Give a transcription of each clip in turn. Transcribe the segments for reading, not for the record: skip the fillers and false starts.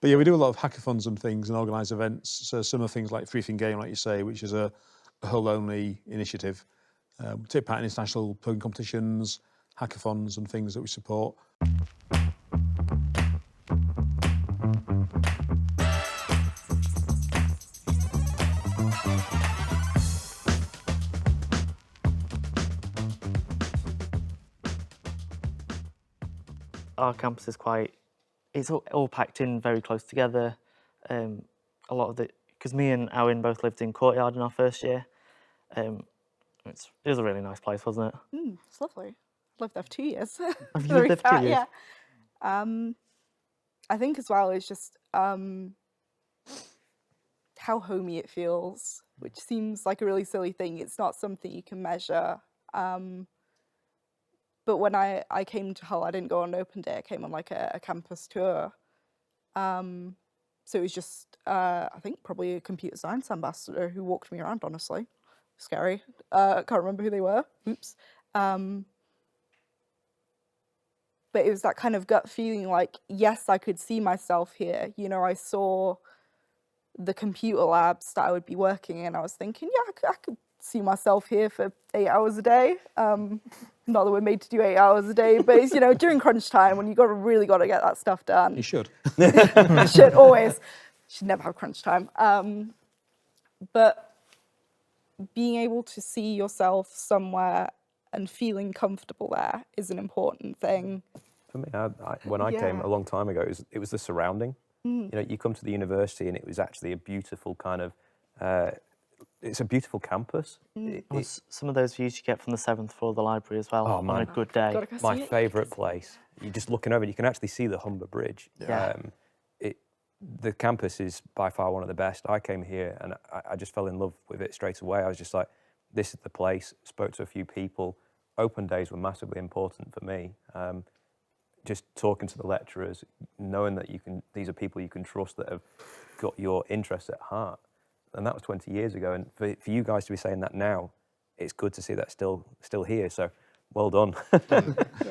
But yeah, we do a lot of hackathons and things and organise events. So some of the things like Free Thing Game, like you say, which is a Hull-only initiative. We take part in international plugging competitions, hackathons and things that we support. Our campus is it's all packed in very close together. A lot of because me and Owen both lived in Courtyard in our first year. It was a really nice place, wasn't it? It's lovely. I've lived there for 2 years. Have you lived there for 2 years? Yeah. I think as well is just how homey it feels, which seems like a really silly thing. It's not something you can measure. But when I came to Hull, I didn't go on an open day. I came on like a campus tour. So it was just, I think, probably a computer science ambassador who walked me around, honestly. Scary. I can't remember who they were. Oops. But it was that kind of gut feeling like, yes, I could see myself here. You know, I saw the computer labs that I would be working in. I was thinking, yeah, I could see myself here for 8 hours a day. Not that we're made to do 8 hours a day, but it's, you know, during crunch time when you really got to get that stuff done. You should. You should always. Should never have crunch time. But being able to see yourself somewhere and feeling comfortable there is an important thing. For me, when I came a long time ago, it was the surrounding. You know, you come to the university and it was actually a beautiful kind of, it's a beautiful campus. Some of those views you get from the 7th floor of the library as well on a good day. My favourite place. You're just looking over, you can actually see the Humber Bridge. Yeah. The campus is by far one of the best. I came here and I just fell in love with it straight away. I was just like, this is the place. Spoke to a few people. Open days were massively important for me. Just talking to the lecturers, knowing that these are people you can trust that have got your interests at heart. And that was 20 years ago. And for you guys to be saying that now, it's good to see that still here. So well done. I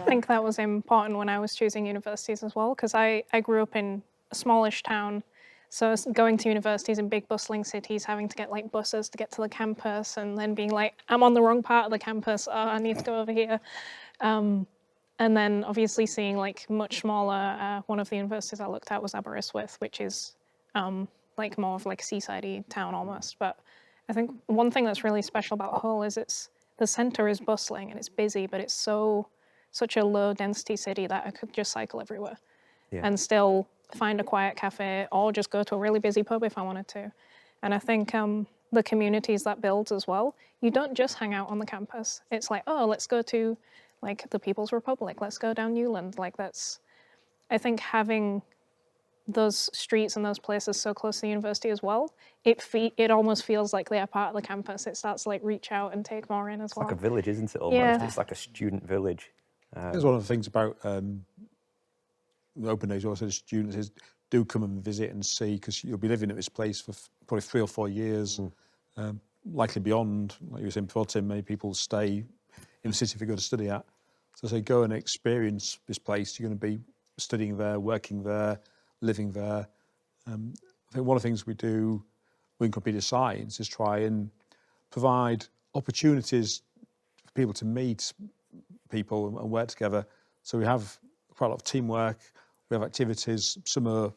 think that was important when I was choosing universities as well, because I grew up in a smallish town. So going to universities in big bustling cities, having to get like buses to get to the campus and then being like, I'm on the wrong part of the campus, I need to go over here. And then obviously seeing like much smaller, one of the universities I looked at was Aberystwyth, which is like more of like a seaside-y town almost. But I think one thing that's really special about Hull is the centre is bustling and it's busy, but it's such a low density city that I could just cycle everywhere and still find a quiet cafe or just go to a really busy pub if I wanted to. And I think the communities that builds as well, you don't just hang out on the campus. It's like, oh, let's go to like the People's Republic, let's go down Newland. Like I think having those streets and those places so close to the university as well, it almost feels like they are part of the campus. It starts to like reach out and take more in as well. It's like a village, isn't it, almost? Yeah. It's like a student village. That's one of the things about the open days also to students is do come and visit and see, because you'll be living at this place for probably 3 or 4 years, likely beyond. Like you were saying before, Tim, many people stay in the city if they go to study at. So say go and experience this place. You're going to be studying there, working there, living there. I think one of the things we do within computer science is try and provide opportunities for people to meet people and work together. So we have quite a lot of teamwork, we have activities, some are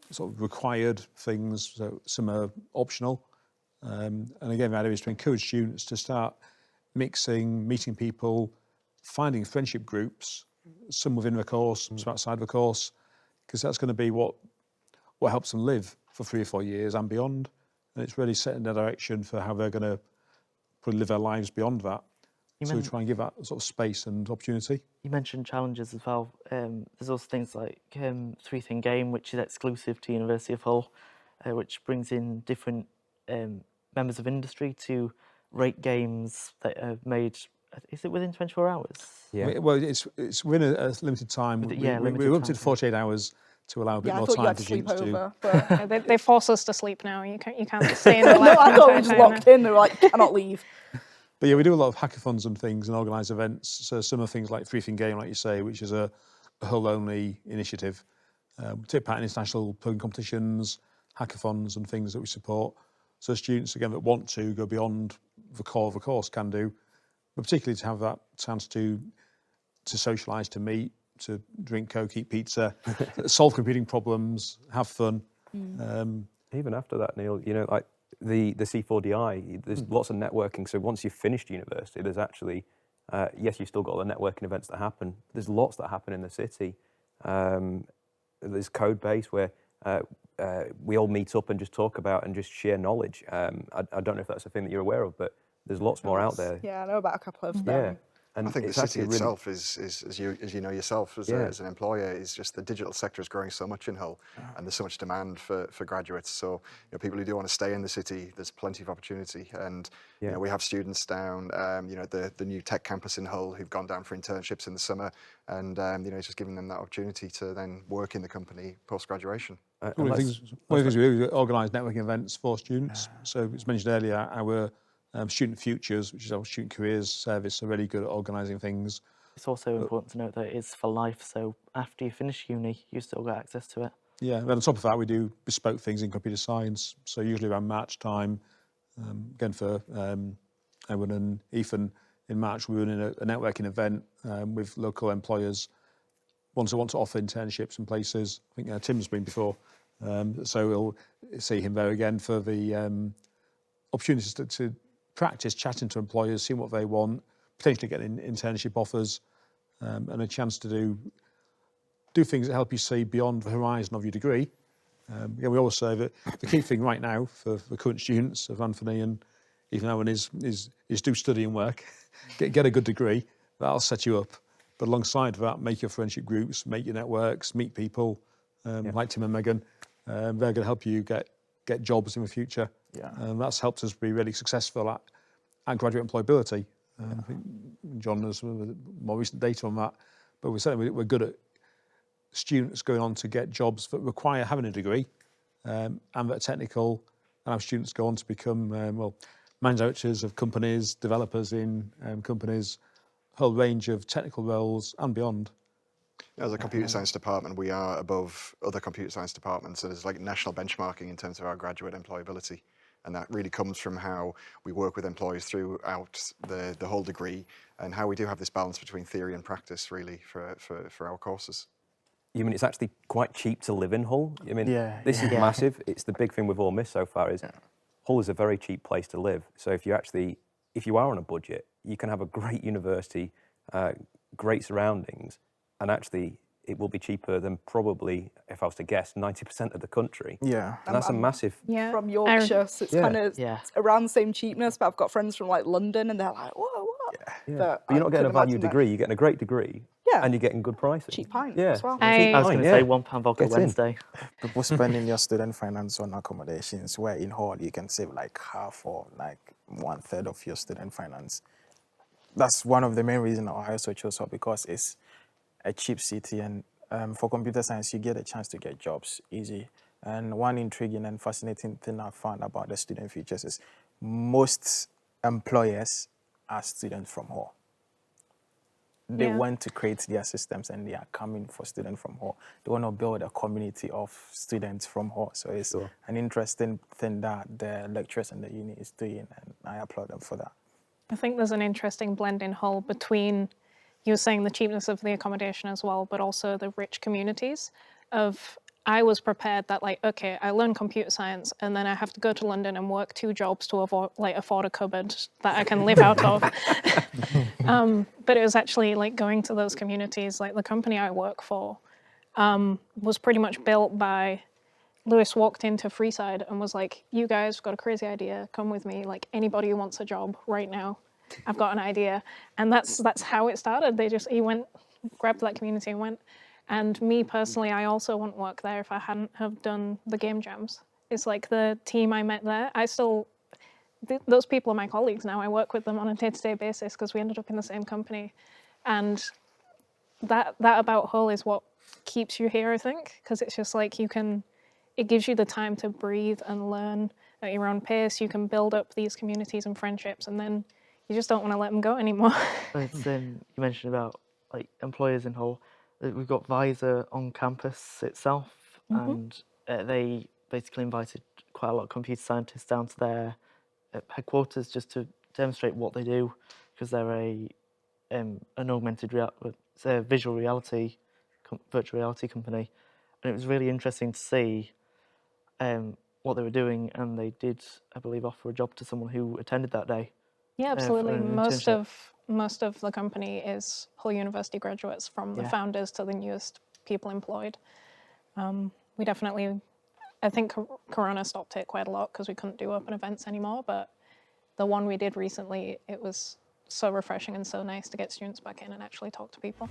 sort of required things, so some are optional. And again, the idea is to encourage students to start mixing, meeting people, finding friendship groups, some within the course, some outside the course, because that's going to be what helps them live for 3 or 4 years and beyond. And it's really setting the direction for how they're going to probably live their lives beyond that. So we try and give that sort of space and opportunity. You mentioned challenges as well. There's also things like 3 Thing Game, which is exclusive to University of Hull, which brings in different members of industry to rate games that are made. Is it within 24 hours? Yeah. Well, it's within a limited time. We're up to 48 hours to allow a bit more time for students to do. But they force us to sleep now. You can't just stay in the lab. No, I thought we were just locked in. They were like, cannot leave. But yeah, we do a lot of hackathons and things and organise events. So some of the things like Free Thing Game, like you say, which is a Hull-only initiative. We take part in international plugging competitions, hackathons and things that we support. So students, again, that want to go beyond the core of the course can do, but particularly to have that chance to socialise, to meet, to drink Coke, eat pizza, solve computing problems, have fun. Even after that, Neil, you know, like the C4DI, there's lots of networking. So once you've finished university, there's actually, yes, you've still got all the networking events that happen. There's lots that happen in the city. There's code base where we all meet up and just talk about and just share knowledge. I don't know if that's a thing that you're aware of, but there's lots more out there. Yeah, I know about a couple of Yeah. them. And I think the it's city actually really, itself is as you know yourself as, as an employer, is just the digital sector is growing so much in Hull, and there's so much demand for graduates. So, you know, people who do want to stay in the city, there's plenty of opportunity. And you know, we have students down, you know, the new tech campus in Hull who've gone down for internships in the summer, and you know, it's just giving them that opportunity to then work in the company post graduation. One of the things we do is organise networking events for students. So as mentioned earlier, our Student Futures, which is our student careers service, are really good at organising things. It's also important to note that it's for life, so after you finish uni, you still got access to it. Yeah, and on top of that, we do bespoke things in computer science. So usually around March time, again for Owen and Ethan, in March we were in a networking event with local employers, ones that want to offer internships in places. I think Tim's been before, so we'll see him there again for the opportunities to practice chatting to employers, seeing what they want, potentially getting internship offers, and a chance to do things that help you see beyond the horizon of your degree. Yeah, we always say that the key thing right now for the current students of Anthony and even Owen is do study and work, get a good degree. That'll set you up. But alongside that, make your friendship groups, make your networks, meet people like Tim and Megan. They're going to help you get jobs in the future. Yeah. That's helped us be really successful at graduate employability. I think John has more recent data on that, but we're good at students going on to get jobs that require having a degree and that are technical, and have students go on to become managing directors of companies, developers in companies, a whole range of technical roles and beyond. As a computer science department, we are above other computer science departments. So there's like national benchmarking in terms of our graduate employability. And that really comes from how we work with employers throughout the whole degree, and how we do have this balance between theory and practice, really, for our courses. You mean it's actually quite cheap to live in Hull? I mean, this is Yeah. massive. It's the big thing we've all missed so far is Hull is a very cheap place to live. So if you are on a budget, you can have a great university, great surroundings, and actually it will be cheaper than probably, if I was to guess, 90% of the country. Yeah. And that's a massive... Yeah. From Yorkshire, so it's kind of around the same cheapness, but I've got friends from like London and they're like, whoa, what? Yeah. But But you're not getting a couldn't value imagine that. degree, you're getting a great degree, and you're getting good pricing. Cheap pint Yeah. as well. I was going to say £1 vodka Get in. Wednesday. People spending your student finance on accommodations, where in Hall you can save like half or like 1/3 of your student finance. That's one of the main reasons I also chose Hall, because it's a cheap city, and for computer science you get a chance to get jobs easy. And one intriguing and fascinating thing I found about the student futures is most employers are students from Hall. They want to create their systems and they are coming for students from Hall. They want to build a community of students from Hall. So it's an interesting thing that the lecturers and the uni is doing, and I applaud them for that. I think there's an interesting blend in Hull between, you were saying, the cheapness of the accommodation as well, but also the rich communities of, I was prepared that like, okay, I learn computer science and then I have to go to London and work 2 jobs to afford a cupboard that I can live out of. But it was actually like going to those communities, like the company I work for was pretty much built by, Lewis walked into Freeside and was like, you guys have got a crazy idea, come with me, like anybody who wants a job right now, I've got an idea. And that's how it started. He went, grabbed that community and went. And me personally, I also wouldn't work there if I hadn't have done the game jams. It's like the team I met there, those people are my colleagues now. I work with them on a day-to-day basis because we ended up in the same company. And that about Hull is what keeps you here, I think, because it's just like it gives you the time to breathe and learn at your own pace. You can build up these communities and friendships, and then you just don't want to let them go anymore. It's, you mentioned about like employers in Hull. We've got Visor on campus itself, and they basically invited quite a lot of computer scientists down to their headquarters just to demonstrate what they do, because they're an augmented visual reality, virtual reality company, and it was really interesting to see what they were doing, and they did, I believe, offer a job to someone who attended that day. Yeah, absolutely. an Most internship. of the company is Hull University graduates, from the Yeah. founders to the newest people employed. We definitely, I think Corona stopped it quite a lot because we couldn't do open events anymore, but the one we did recently, it was so refreshing and so nice to get students back in and actually talk to people.